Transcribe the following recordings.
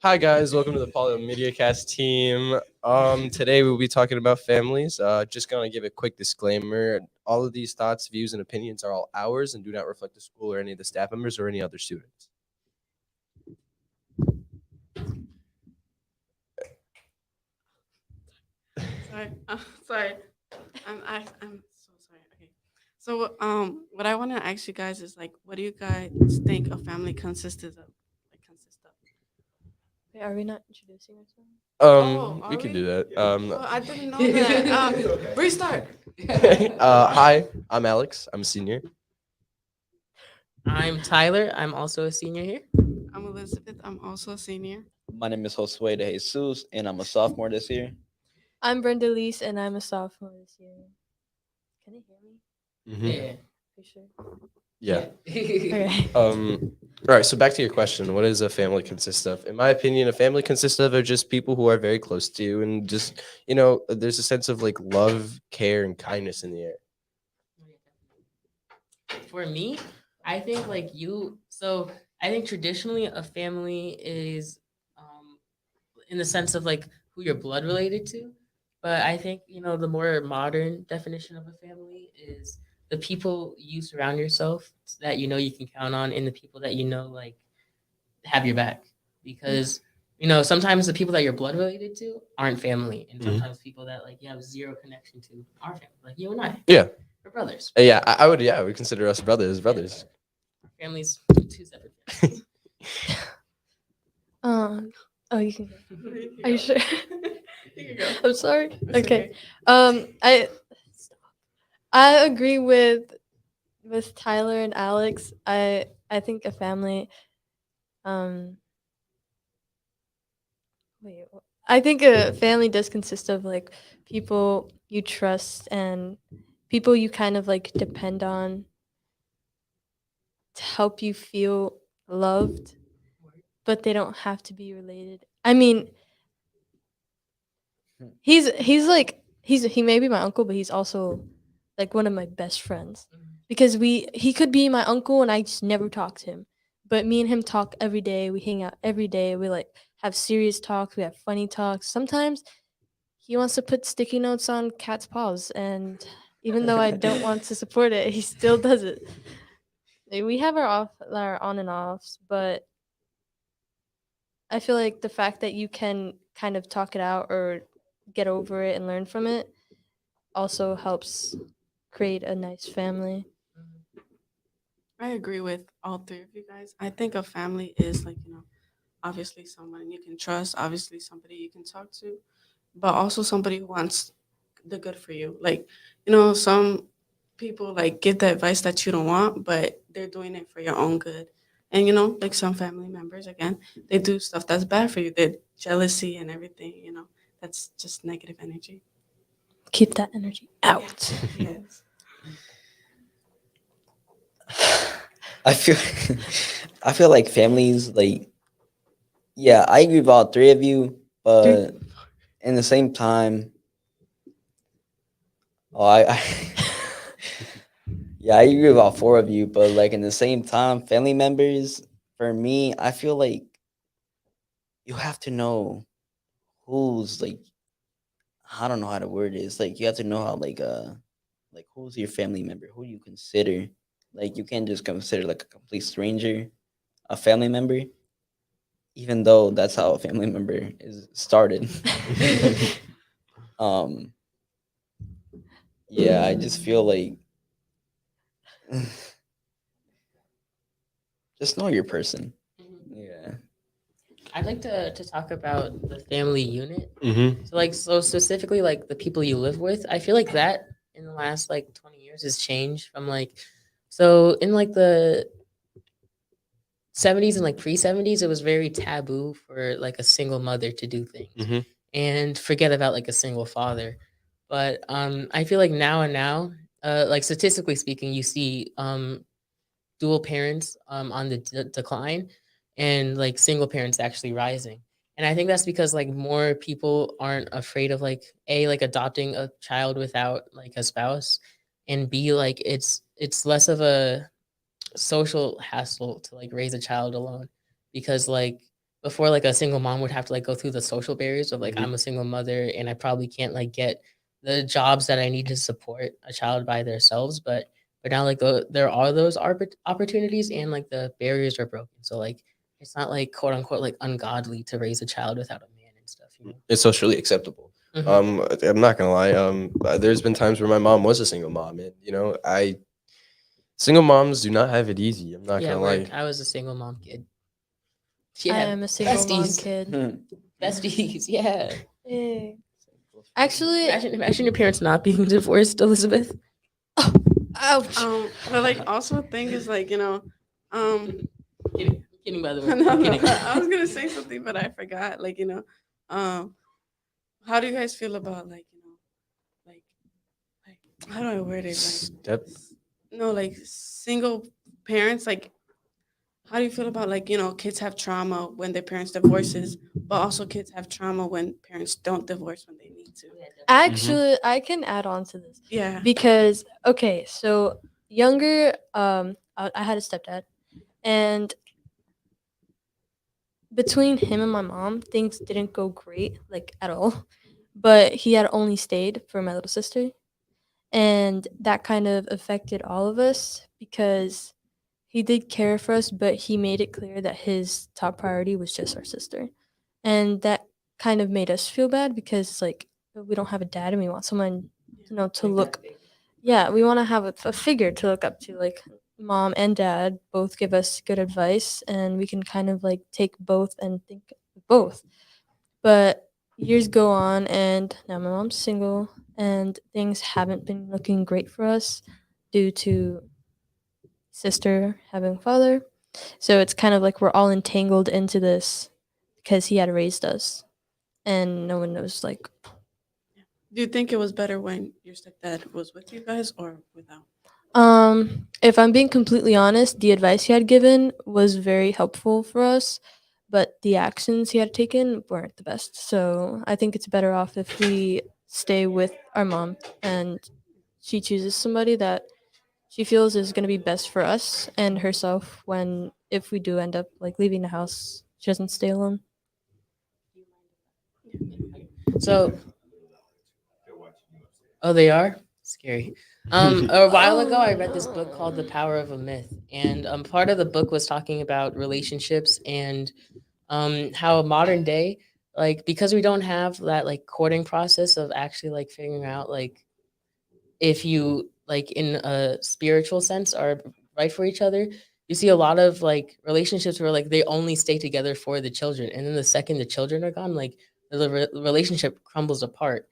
Hi guys, welcome to the Paulo MediaCast team. Today we'll be talking about families. Just gonna give a quick disclaimer. All of these thoughts, views, and opinions are all ours and do not reflect the school or any of the staff members or any other students. Sorry, sorry. I'm so sorry. Okay. So what I want to ask you guys is like, what do you guys think a family consists of? Like consists of? Wait, are we not introducing ourselves? Oh, We are can we? do that. Oh, I didn't know that. Restart. Hi, I'm Alex. I'm a senior. I'm Tyler. I'm also a senior here. I'm Elizabeth. I'm also a senior. My name is Josue de Jesus, and I'm a sophomore this year. I'm Brenda Leese, and I'm a sophomore this year. Can they hear me? Mhm. Yeah. For sure. Yeah. Okay. All right. So back to your question, what does a family consist of? In my opinion, a family consists of are just people who are very close to you, and just there's a sense of like love, care, and kindness in the air. For me, I think like you. So I think traditionally a family is, in the sense of like who you're blood related to. But I think the more modern definition of a family is the people you surround yourself that you can count on, and the people that like have your back. Because sometimes the people that you're blood related to aren't family, and Mhm. sometimes people that like you have zero connection to are family, like you and I. Yeah. We're brothers. Yeah, I would. Yeah, we consider us brothers. Brothers. Families, two separate families. Oh, you can go. You can Are you go. sure? You can go. I'm sorry. It's Okay. I agree with Tyler and Alex. I think a family. Um. Wait. I think a family does consist of like people you trust and people you kind of like depend on to help you feel loved, but they don't have to be related. I mean, he may be my uncle, but he's also like one of my best friends because he could be my uncle and I just never talk to him. But me and him talk every day. We hang out every day. We like have serious talks. We have funny talks. Sometimes he wants to put sticky notes on cat's paws, and even though I don't want to support it, he still does it. Like, we have our on and offs, but I feel like the fact that you can kind of talk it out or get over it and learn from it also helps create a nice family. I agree with all three of you guys. I think a family is like, obviously someone you can trust, obviously somebody you can talk to, but also somebody who wants the good for you. Like, some people like give the advice that you don't want, but they're doing it for your own good. And like some family members, again, they do stuff that's bad for you. They're jealousy and everything, that's just negative energy. Keep that energy out. Yes. I feel, I feel like families like, yeah, I agree with all three of you, but in the same time, oh, yeah, I agree with all four of you, but like in the same time, family members, for me, I feel like you have to know who's like, I don't know how to word it. It's like you have to know how like who's your family member, who you consider. Like you can't just consider like a complete stranger a family member, even though that's how a family member is started. um, yeah, I just feel like just know your person. Yeah. I'd like to talk about the family unit. Mm-hmm. So specifically like the people you live with. I feel like that in the last like 20 years has changed from like, so in like the 70s and like pre-70s, it was very taboo for like a single mother to do things Mm-hmm. and forget about like a single father. But I feel like now, like statistically speaking, you see dual parents on the decline, and like single parents actually rising. And I think that's because like more people aren't afraid of like a like adopting a child without like a spouse, and b like it's less of a social hassle to like raise a child alone, because like before like a single mom would have to like go through the social barriers of like I'm a single mother and I probably can't like get the jobs that I need to support a child by themselves. But now like there are those opportunities and like the barriers are broken. So like it's not like quote unquote like ungodly to raise a child without a man and stuff. You know. It's socially acceptable. Mhm. I'm not gonna lie. There's been times where my mom was a single mom, and I single moms do not have it easy. I'm not Yeah, gonna lie. I was a single mom kid. I Yeah, am a single mom besties. kid. Besties, yeah. Hey. Actually, Imagine your parents not being divorced, Elizabeth. ouch. But like also thing is like Kidding, by the way. no, I'm no, kidding. I was gonna say something but I forgot. Like how do you guys feel about like like how do I word it? Like Step. no, like single parents. Like how do you feel about like kids have trauma when their parents divorces, but also kids have trauma when parents don't divorce when they need to. Actually, I can add on to this Yeah. because okay, so younger, I had a stepdad, and between him and my mom, things didn't go great, like at all. But he had only stayed for my little sister, and that kind of affected all of us because he did care for us, but he made it clear that his top priority was just our sister. And that kind of made us feel bad because like we don't have a dad and we want someone to look, yeah, we want to have a figure to look up to, like mom and dad both give us good advice and we can kind of like take both and think of both. But years go on and now my mom's single and things haven't been looking great for us due to sister having father. So it's kind of like we're all entangled into this because he had raised us and no one knows like Do you think it was better when your stepdad was with you guys or without? if I'm being completely honest, the advice he had given was very helpful for us, but the actions he had taken weren't the best. So I think it's better off if we stay with our mom and she chooses somebody that she feels is going to be best for us and herself when if we do end up like leaving the house, she doesn't stay alone. So, oh, they are scary. A while ago, I read this book called The Power of a Myth, and part of the book was talking about relationships and how modern day, like because we don't have that like courting process of actually like figuring out like if you like in a spiritual sense are right for each other. You see a lot of like relationships where like they only stay together for the children, and then the second the children are gone, like the relationship crumbles apart.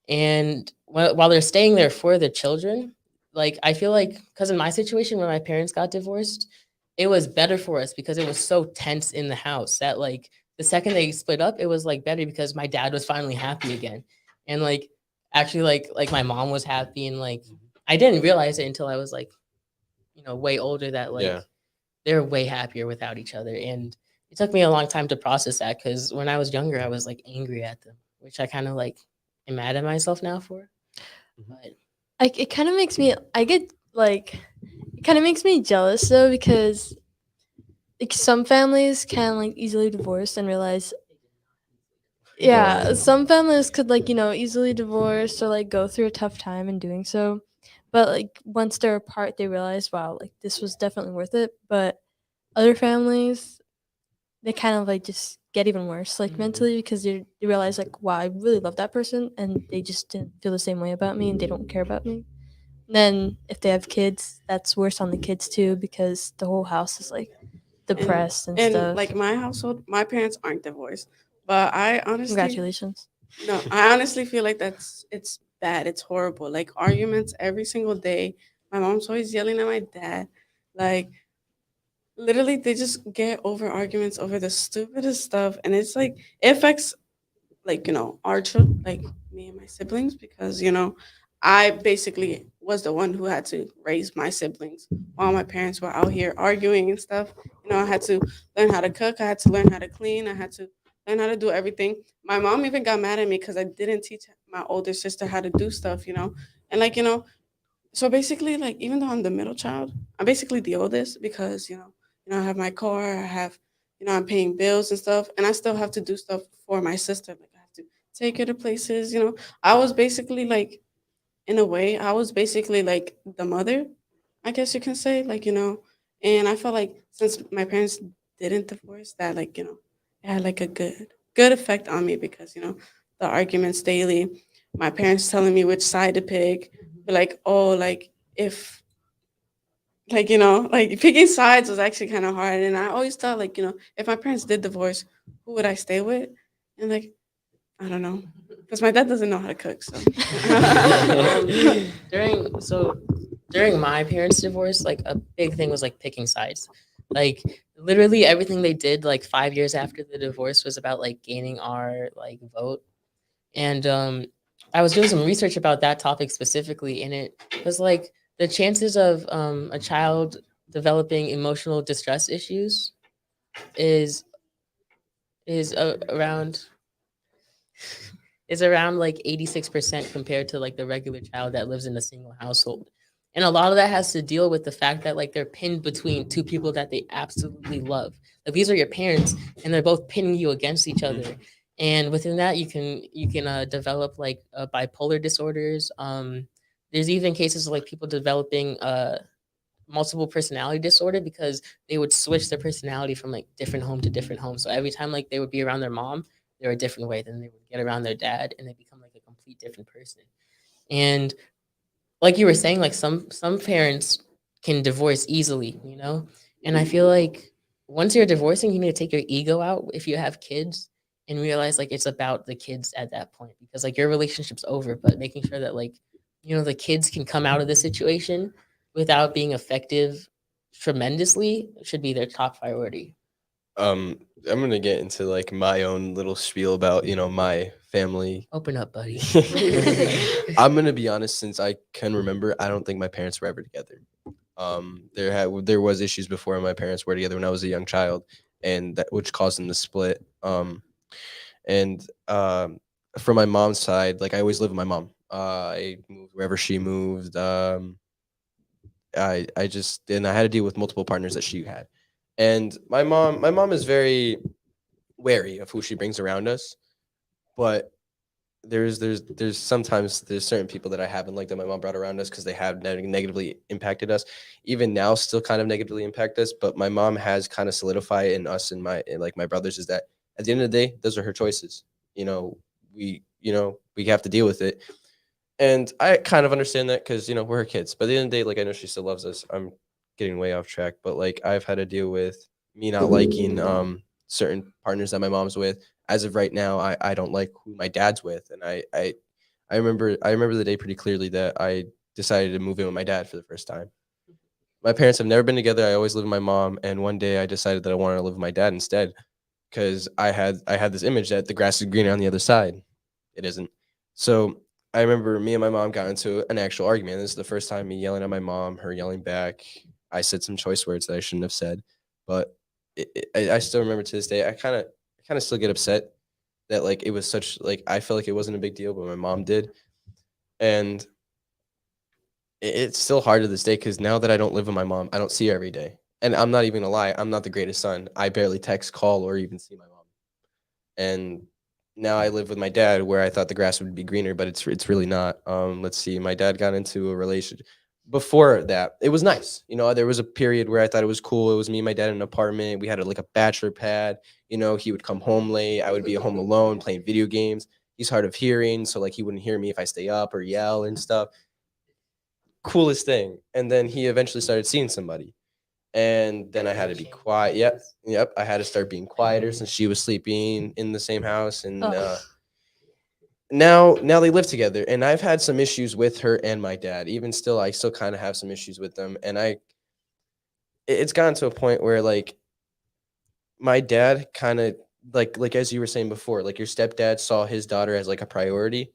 And while they're staying there for the children, like I feel like because in my situation when my parents got divorced, it was better for us because it was so tense in the house that like the second they split up, it was like better because my dad was finally happy again, and like actually like my mom was happy, and like I didn't realize it until I was like way older that like Yeah. they're way happier without each other, and it took me a long time to process that because when I was younger, I was like angry at them, which I kind of like am mad at myself now for. But Like it kind of makes me I get like it kind of makes me jealous though because like some families can like easily divorce and realize yeah, some families could like easily divorce or like go through a tough time in doing so, but like once they're apart they realize wow, like this was definitely worth it. But other families, they kind of like just get even worse like mentally because you realize like wow, I really love that person and they just didn't feel the same way about me and they don't care about me. Then if they have kids, that's worse on the kids too because the whole house is like depressed and stuff. Like my household, my parents aren't divorced, but I honestly Congratulations. no, I honestly feel like it's bad. It's horrible. Like arguments every single day. My mom's always yelling at my dad. Like literally they just get over arguments over the stupidest stuff and it's like it affects like our children, like me and my siblings, because I basically was the one who had to raise my siblings while my parents were out here arguing and stuff. I had to learn how to cook, I had to learn how to clean, I had to learn how to do everything. My mom even got mad at me because I didn't teach my older sister how to do stuff, and like so basically, like even though I'm the middle child, I'm basically the oldest because I have my car, I have I'm paying bills and stuff, and I still have to do stuff for my sister. Like I have to take her to places. I was basically like, in a way, I was basically like the mother, I guess you can say, and I felt like since my parents didn't divorce, that it had like a good effect on me because the arguments daily, my parents telling me which side to pick, but like oh like if like picking sides was actually kind of hard, and I always thought like if my parents did divorce, who would I stay with? And like I don't know, because my dad doesn't know how to cook, so. During my parents' divorce, like a big thing was like picking sides. Like literally everything they did like 5 years after the divorce was about like gaining our like vote. And I was doing some research about that topic specifically, and it was like the chances of a child developing emotional distress issues is around is around like 86% compared to like the regular child that lives in a single household. And a lot of that has to deal with the fact that like they're pinned between two people that they absolutely love. Like these are your parents and they're both pinning you against each other. And within that you can develop like bipolar disorders. There's even cases of like people developing multiple personality disorder because they would switch their personality from like different home to different home. So every time like they would be around their mom, they're a different way. Then they would get around their dad and they become like a complete different person. And like you were saying, like some parents can divorce easily, you know? And I feel like once you're divorcing, you need to take your ego out if you have kids and realize like it's about the kids at that point because like your relationship's over, but making sure that like, the kids can come out of the situation without being effective tremendously should be their top priority. I'm gonna get into like my own little spiel about my family. Open up, buddy. I'm gonna be honest. Since I can remember, I don't think my parents were ever together. There was issues before my parents were together when I was a young child, and that which caused them to split. And from my mom's side, like I always lived with my mom. I moved wherever she moved. I just and I had to deal with multiple partners that she had, and my mom is very wary of who she brings around us, but there's sometimes there's certain people that I haven't liked that my mom brought around us because they have negatively impacted us. Even now, still kind of negatively impact us. But my mom has kind of solidified in us and like my brothers is that at the end of the day, those are her choices. We have to deal with it, and I kind of understand that because we're her kids. But at the end of the day, like I know she still loves us. I'm getting way off track, but like I've had to deal with me not liking certain partners that my mom's with. As of right now, I don't like who my dad's with, and I remember the day pretty clearly that I decided to move in with my dad for the first time. My parents have never been together. I always lived with my mom, and one day I decided that I wanted to live with my dad instead because I had this image that the grass is greener on the other side. It isn't. So I remember me and my mom got into an actual argument. This is the first time me yelling at my mom, her yelling back. I said some choice words that I shouldn't have said, but I still remember to this day. I kind of still get upset that like it was such like I felt like it wasn't a big deal, but my mom did, and it's still hard to this day because now that I don't live with my mom, I don't see her every day, and I'm not even gonna lie, I'm not the greatest son. I barely text, call, or even see my mom, and now I live with my dad where I thought the grass would be greener, but it's really not. Let's see, my dad got into a relationship. Before that, it was nice. There was a period where I thought it was cool. It was me and my dad in an apartment. We had like a bachelor pad. He would come home late. I would be home alone playing video games. He's hard of hearing, so like he wouldn't hear me if I stay up or yell and stuff. Coolest thing. And then he eventually started seeing somebody. And then I had to be quiet. Yep. I had to start being quieter since she was sleeping in the same house. And Oh. now they live together. And I've had some issues with her and my dad. Even still, I still kind of have some issues with them. And it's gotten to a point where like my dad kind of like as you were saying before, like your stepdad saw his daughter as like a priority.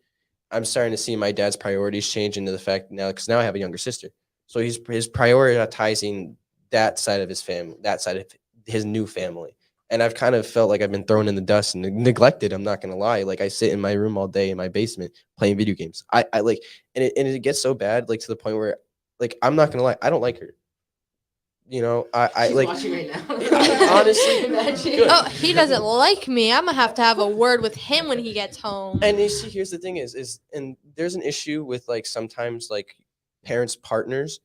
I'm starting to see my dad's priorities change into the fact now because now I have a younger sister. So he's prioritizing that side of his family, that side of his new family. And I've kind of felt like I've been thrown in the dust and neglected. I'm not gonna lie. Like I sit in my room all day in my basement playing video games. I like, and it gets so bad, like to the point where, like, I'm not gonna lie, I don't like her. I She's like watching right now. Honestly, Imagine. good. Oh, he doesn't like me. I'm gonna have to have a word with him when he gets home. And you see, here's the thing and there's an issue with like sometimes like parents' partners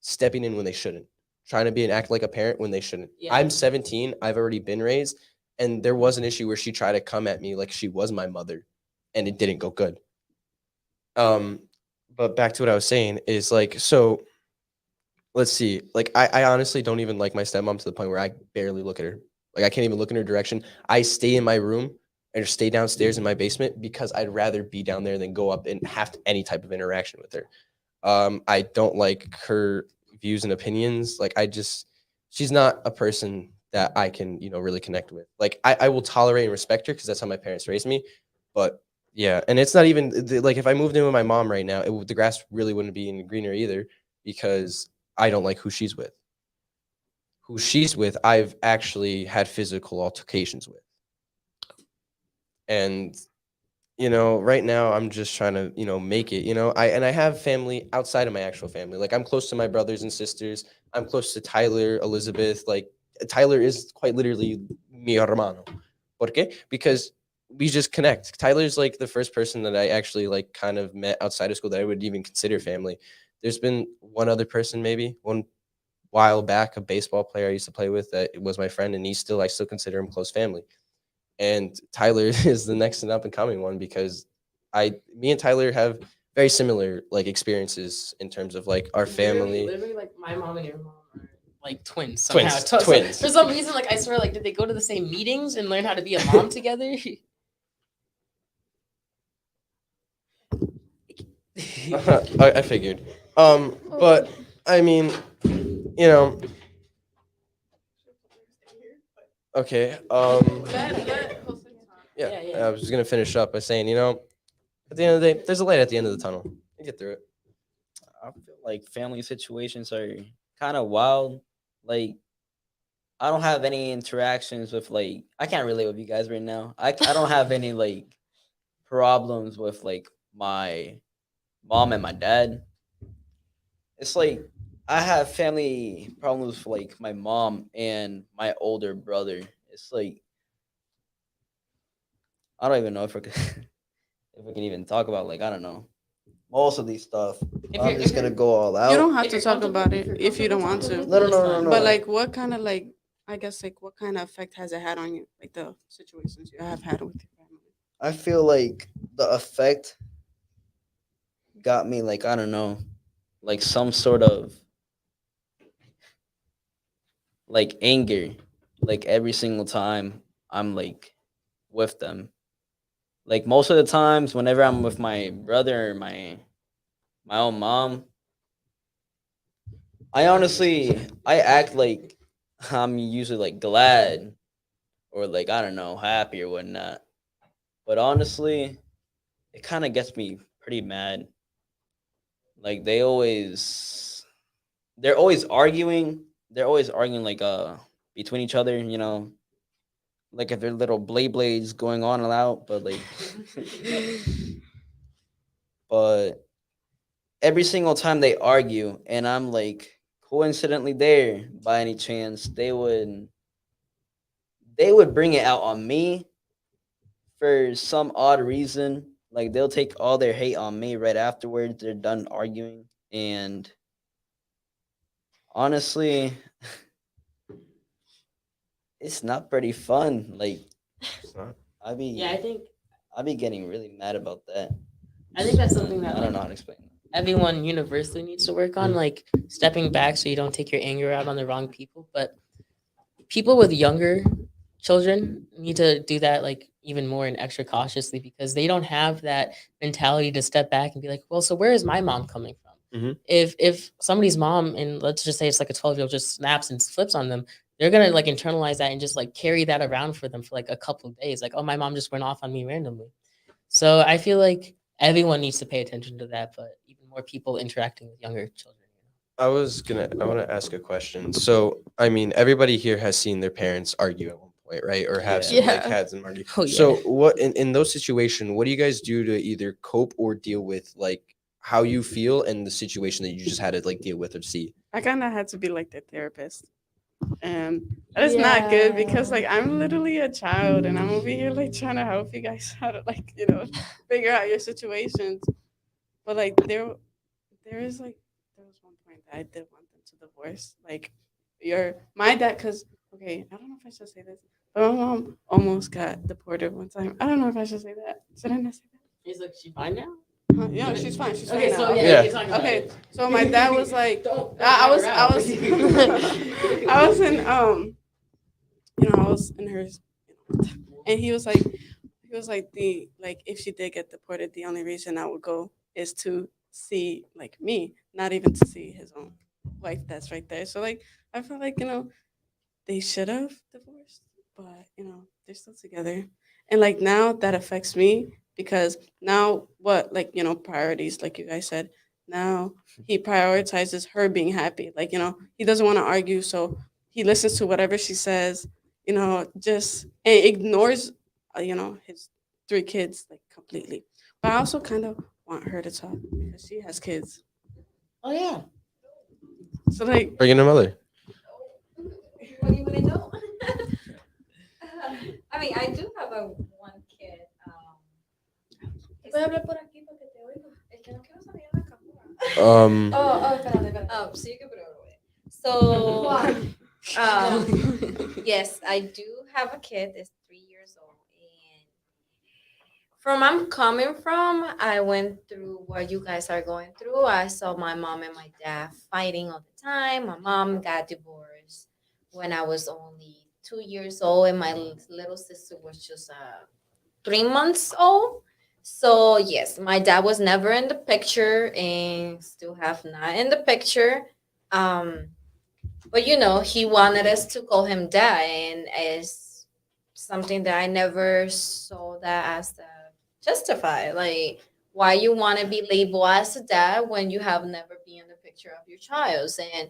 stepping in when they shouldn't, trying to be and act like a parent when they shouldn't. Yeah. I'm 17, I've already been raised, and there was an issue where she tried to come at me like she was my mother, and it didn't go good. But back to what I was saying is like, so let's see, like I honestly don't even like my stepmom to the point where I barely look at her. Like I can't even look in her direction. I stay in my room and just stay downstairs in my basement because I'd rather be down there than go up and have any type of interaction with her. I don't like her views and opinions. Like she's not a person that I can, really connect with. Like I will tolerate and respect her because that's how my parents raised me. But yeah, and it's not even like if I moved in with my mom right now, the grass really wouldn't be any greener either because I don't like who she's with. Who she's with, I've actually had physical altercations with. And right now I'm just trying to, make it, I have family outside of my actual family. Like I'm close to my brothers and sisters. I'm close to Tyler, Elizabeth. Like Tyler is quite literally mi hermano. ¿Por qué? Because we just connect. Tyler's like the first person that I actually like kind of met outside of school that I would even consider family. There's been one other person, maybe one while back, a baseball player I used to play with that was my friend, and I still consider him close family. And Tyler is the next and up and coming one because me and Tyler have very similar like experiences in terms of like our family. Literally, like my mom and your mom are like twins. Twins, Somehow. So twins. for some reason, like I swear, like did they go to the same meetings and learn how to be a mom together? I figured. But I mean, you know. Okay. Yeah. Yeah. I was just gonna finish up by saying, at the end of the day, there's a light at the end of the tunnel. You get through it. I feel like family situations are kind of wild. Like I don't have any interactions with like I can't relate with you guys right now. I don't have any like problems with like my mom and my dad. It's like I have family problems with like my mom and my older brother. It's like I don't even know if I could if we can even talk about like I don't know most of these stuff. I'm just gonna go all out. You don't have If to you're talk comfortable- about if it you're if you don't want comfortable to. with it, No, it's fine. But like, what kind of like, I guess like, what kind of effect has it had on you? Like the situations you have had with your family. I feel like the effect got me like I don't know, like some sort of like anger, like every single time I'm like with them. Like most of the times, whenever I'm with my brother or my own mom, I act like I'm usually like glad or like I don't know happy or whatnot. But honestly, it kind of gets me pretty mad. Like they're always arguing. They're always arguing like between each other, like if they're little blades going on and out, but like but every single time they argue and I'm like coincidentally there by any chance, they would bring it out on me for some odd reason. Like they'll take all their hate on me right afterwards. They're done arguing. And honestly, it's not pretty fun. Like It's not. I be Yeah, I be getting really mad about that. I think that's something that I don't know like, how to explain that. everyone universally needs to work on, like stepping back so you don't take your anger out on the wrong people. But people with younger children need to do that like even more and extra cautiously because they don't have that mentality to step back and be like, well, so where is my mom coming from? Mhm. If somebody's mom, and let's just say it's like a 12-year-old just snaps and flips on them, they're gonna like internalize that and just like carry that around for them for like a couple of days. Like, oh, my mom just went off on me randomly. So I feel like everyone needs to pay attention to that, but even more people interacting with younger children. I want to ask a question. So, I mean, everybody here has seen their parents argue at one point, right? Or have Yeah. like Yeah. had them argue. Oh, yeah. So, what in those situations, what do you guys do to either cope or deal with like how you feel and the situation that you just had to like deal with or see? I kind of had to be like the therapist. And that is not good because Yeah. like I'm literally a child and I'm over here like trying to help you guys how to like, figure out your situations. But like there is like there was one point that I did want them to divorce. Like my dad, because okay, I don't know if I should say this, but my mom almost got deported one time. I don't know if I should say that. Should I not say that? Is like she fine now? Yeah, she's fine. She's Okay, fine so now. yeah, Yeah. you can talk about Okay, it. so my dad was like, Don't I was, drag I her was, out. I was in, I was in hers, and he was like if she did get deported, the only reason I would go is to see like me, not even to see his own wife that's right there. So like I feel like they should have divorced, but they're still together. And like now that affects me because now what like priorities like you guys said. Now he prioritizes her being happy. Like he doesn't want to argue, so he listens to whatever she says. Just and ignores his three kids like completely. But I also kind of want her to talk because she has kids. Oh yeah. So like Bring in a mother. What do you want to know? I mean, I do have a one kid. Puedes hablar por aquí para que te oiga. Es que no quiero salir en la cámara. Espérate, espérate. So you can put it over there. So, yes, I do have a kid. It's 3 years old, and from I'm coming from, I went through what you guys are going through. I saw my mom and my dad fighting all the time. My mom got divorced when I was only 2 years old, and my little sister was just 3 months old. So yes, my dad was never in the picture, and still have not in the picture. Um, but he wanted us to call him dad, and it's something that I never saw that as the justify. Like, why you want to be labeled as a dad when you have never been in the picture of your child? And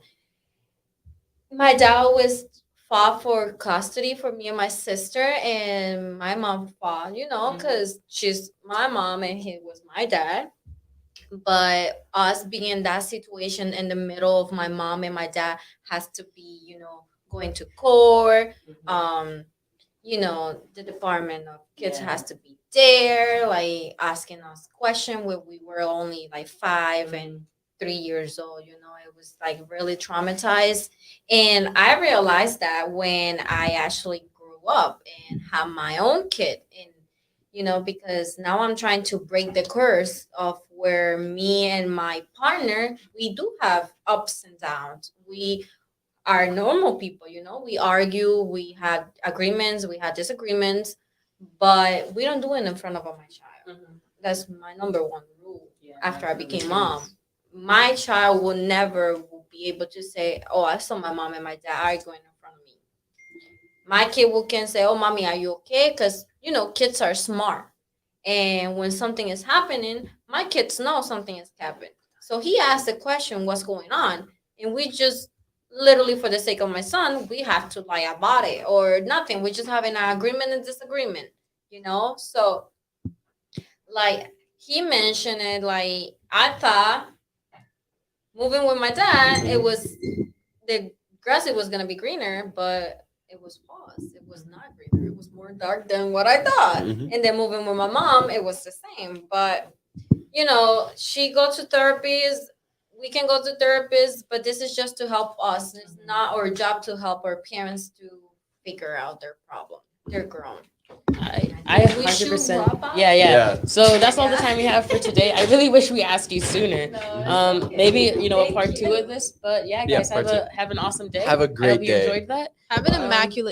my dad always fought for custody for me and my sister, and my mom fought, because she's my mom and he was my dad. But us being in that situation in the middle of my mom and my dad has to be, going to court. The Department of Kids Yeah. has to be there, like asking us question when we were only like 5 and 3 years old. It was like really traumatized. And I realized that when I actually grew up and had my own kid. And because now I'm trying to break the curse of where me and my partner, we do have ups and downs. We are normal people, we argue, we had agreements, we had disagreements, but we don't do it in front of my child. That's my number one rule. Yeah, After I that became makes mom, sense. my child will never be able to say, oh, I saw my mom and my dad arguing in front of me. My kid can say, oh, mommy, are you okay? Because kids are smart, and when something is happening, my kids know something is happening. So he asked the question, what's going on? And we just literally, for the sake of my son, we have to lie about it or nothing. We're just having an agreement and disagreement, So, like, he mentioned it, like, I thought moving with my dad, it was the grass, it was going to be greener, but it was false. It was not greener. It was more dark than what I thought. Mhm. And then moving with my mom, it was the same. But she goes to therapies. We can go to therapists, but this is just to help us. It's not our job to help our parents to figure out their problem. They're grown. I We should 100%. wrap up. Yeah. Yeah. So that's all the Yeah. time we have for today. I really wish we asked you sooner. Maybe a part two of this. But yeah, Yeah, guys, part have an awesome day. Have a I great hope you day. enjoyed that. Have an Um, immaculate